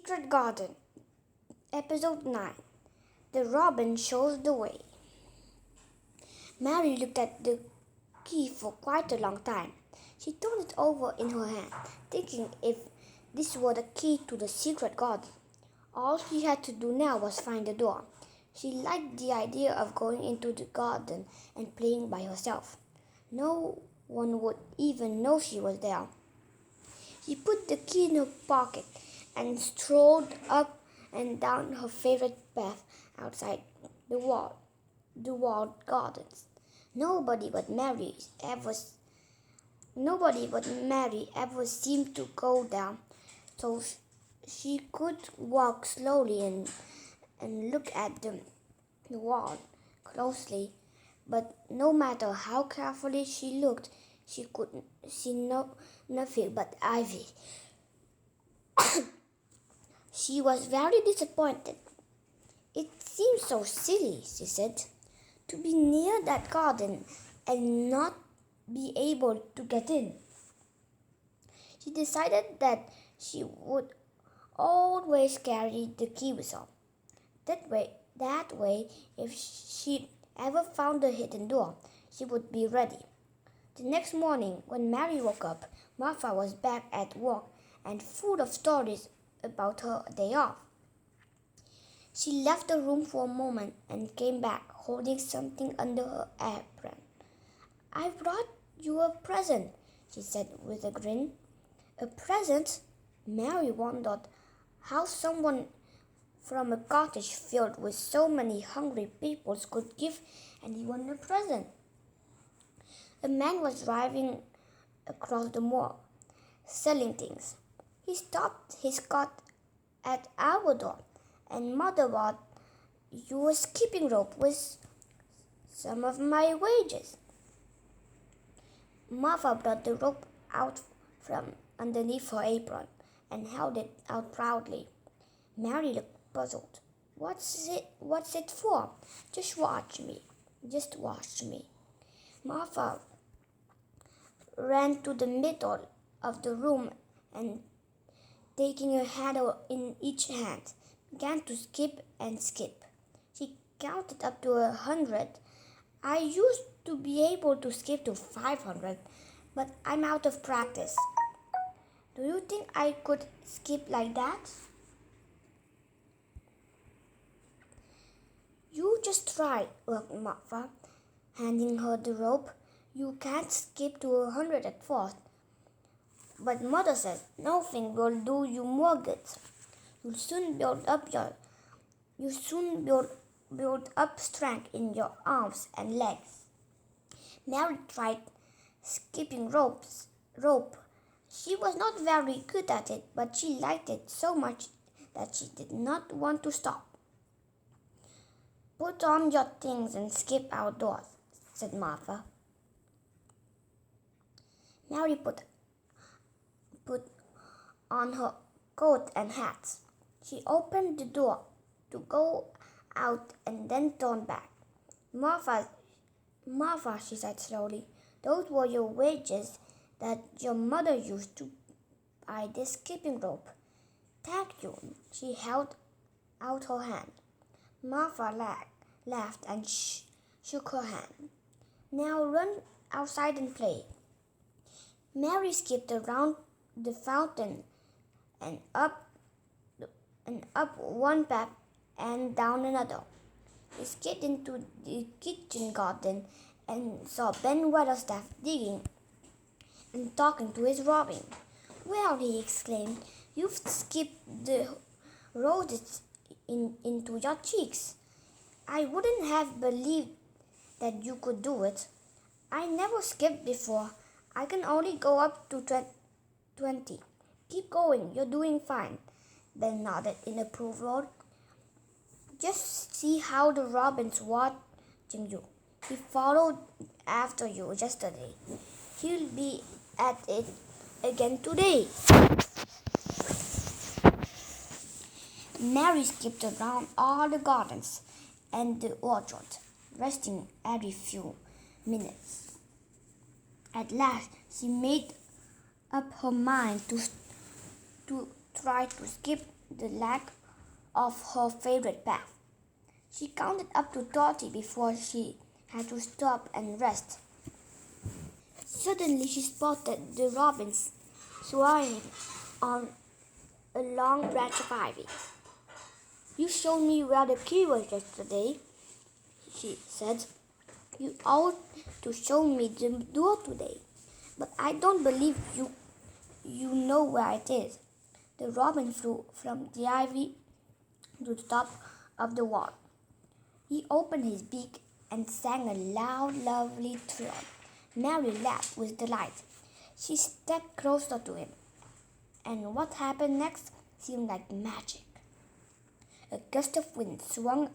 Secret Garden, Episode 9. The Robin Shows the Way. Mary looked at the key for quite a long time. She turned it over in her hand, thinking if this were the key to the secret garden. All she had to do now was find the door. She liked the idea of going into the garden and playing by herself. No one would even know she was there. She put the key in her pocket and strolled up and down her favorite path outside the walled gardens. Nobody but Mary ever seemed to go down, so she could walk slowly and look at the wall closely. But no matter how carefully she looked, she could see nothing but ivy. She was very disappointed. "It seems so silly," she said, "to be near that garden and not be able to get in." She decided that she would always carry the key with her. That way, if she ever found the hidden door, she would be ready. The next morning, when Mary woke up, Martha was back at work and full of stories about her day off. She left the room for a moment and came back holding something under her apron. "I brought you a present," she said with a grin. A present? Mary wondered how someone from a cottage filled with so many hungry people could give anyone a present. A man was driving across the moor, selling things. He stopped his cart at our door, and Mother bought you a skipping rope with some of my wages. Martha brought the rope out from underneath her apron and held it out proudly. Mary looked puzzled. What's it for?" Just watch me. Martha ran to the middle of the room and, taking a handle in each hand, began to skip and skip. She counted up to 100. "I used to be able to skip to 500, but I'm out of practice. Do you think I could skip like that?" "You just try," urged Martha, handing her the rope. "You can't skip to 100 at first, but Mother says nothing will do you more good. You'll soon build up strength in your arms and legs." Mary tried skipping rope. She was not very good at it, but she liked it so much that she did not want to stop. "Put on your things and skip outdoors," said Martha. Mary put on her coat and hat. She opened the door to go out and then turned back. Martha, she said slowly, "those were your wages that your mother used to buy this skipping rope." "Thank you." She held out her hand. Martha laughed and shook her hand. "Now run outside and play." Mary skipped around the fountain and up one path and down another. She skipped into the kitchen garden and saw Ben Weatherstaff digging and talking to his robin. "Well," he exclaimed, "you've skipped the roses into your cheeks. I wouldn't have believed that you could do it. I never skipped before. I can only go up to 20. Keep going, you're doing fine." Ben nodded in approval. "Just see how the robin's watching you. He followed after you yesterday. He'll be at it again today." Mary skipped around all the gardens and the orchard, resting every few minutes. At last, she made up her mind to try to skip the lack of her favorite path. She counted up to 30 before she had to stop and rest. Suddenly she spotted the robins soaring on a long branch of ivy. "You showed me where the key was yesterday," she said. "You ought to show me the door today. But I don't believe you know where it is." The robin flew from the ivy to the top of the wall. He opened his beak and sang a loud, lovely trill. Mary laughed with delight. She stepped closer to him, and what happened next seemed like magic. A gust of wind swung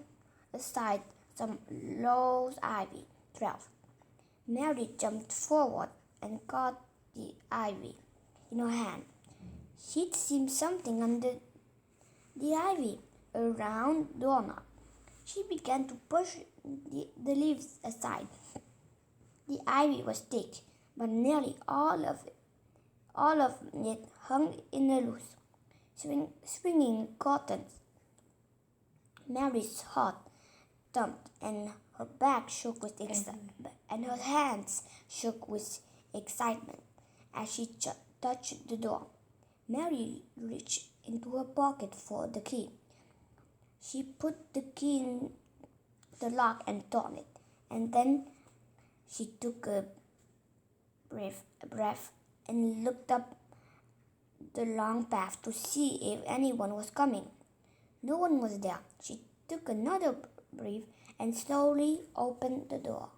aside some low ivy trellis. Mary jumped forward and caught the ivy in her hand. She'd seen something under the ivy, a round doorknob. She began to push the leaves aside. The ivy was thick, but nearly all of it hung in a loose, swinging curtains. Mary's heart thumped, and her back shook with and her hands shook with excitement as she touched the door. Mary reached into her pocket for the key. She put the key in the lock and turned it, and then she took a breath and looked up the long path to see if anyone was coming. No one was there. She took another breath and slowly opened the door.